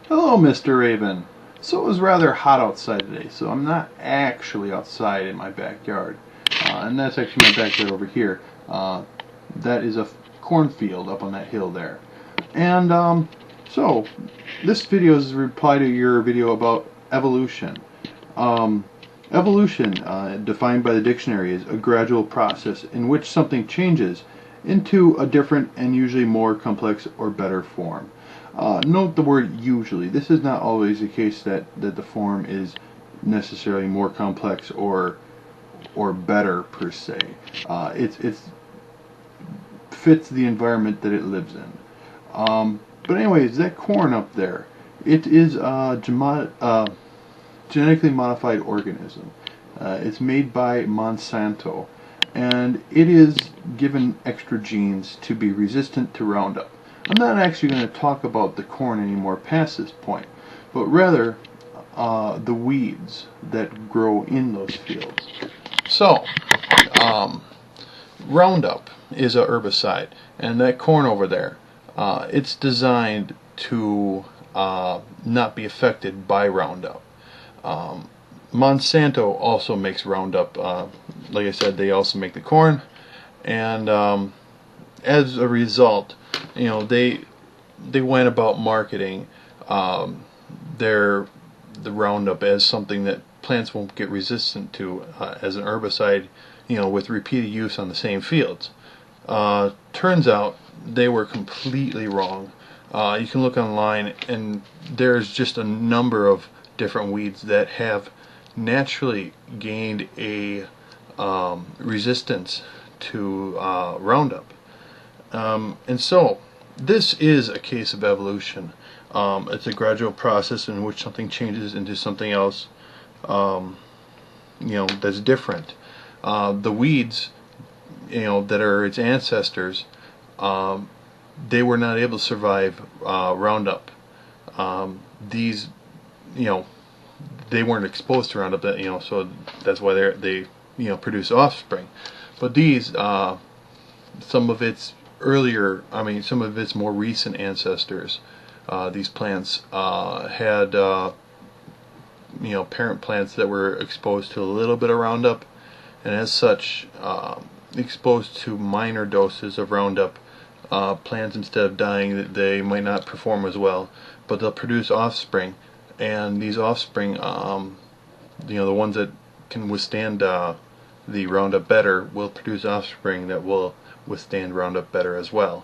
Hello, Mr. Raven. So it was rather hot outside today, so I'm not actually outside in my backyard. And that's actually my backyard over here. That is a cornfield up on that hill there. And so this video is a reply to your video about evolution. Evolution, defined by the dictionary, is a gradual process in which something changes into a different and usually more complex or better form. Note the word usually. This is not always the case that the form is necessarily more complex or better per se. It fits the environment that it lives in. But anyways, that corn up there, it is a genetically modified organism. It's made by Monsanto, and it is given extra genes to be resistant to Roundup. I'm not actually going to talk about the corn anymore past this point, but rather the weeds that grow in those fields. So, Roundup is a herbicide, and that corn over there, it's designed to not be affected by Roundup. Monsanto also makes Roundup. Like I said, they also make the corn, and as a result, you know, they went about marketing the Roundup as something that plants won't get resistant to as an herbicide, you know, with repeated use on the same fields. Turns out they were completely wrong. You can look online, and there's just a number of different weeds that have naturally gained a resistance to Roundup. And so this is a case of evolution. It's a gradual process in which something changes into something else, you know, that's different. The weeds, you know, that are its ancestors, they were not able to survive Roundup. These, you know, they weren't exposed to Roundup, you know, so that's why they you know, produce offspring. But these, some of its some of its more recent ancestors, these plants had you know, parent plants that were exposed to a little bit of Roundup, and as such, exposed to minor doses of Roundup, plants, instead of dying, they might not perform as well, but they'll produce offspring, and these offspring, you know, the ones that can withstand the Roundup better will produce offspring that will withstand Roundup better as well,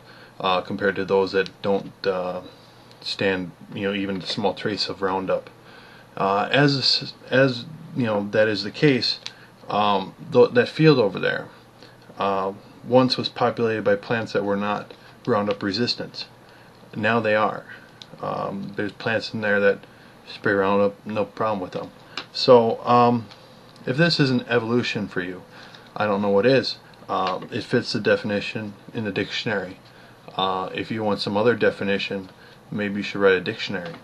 compared to those that don't stand, you know, even a small trace of Roundup. As you know, that is the case. That field over there once was populated by plants that were not Roundup resistant. Now they are. There's plants in there that spray Roundup, no problem with them. So if this isn't evolution for you, I don't know what is. It fits the definition in the dictionary. If you want some other definition, maybe you should write a dictionary.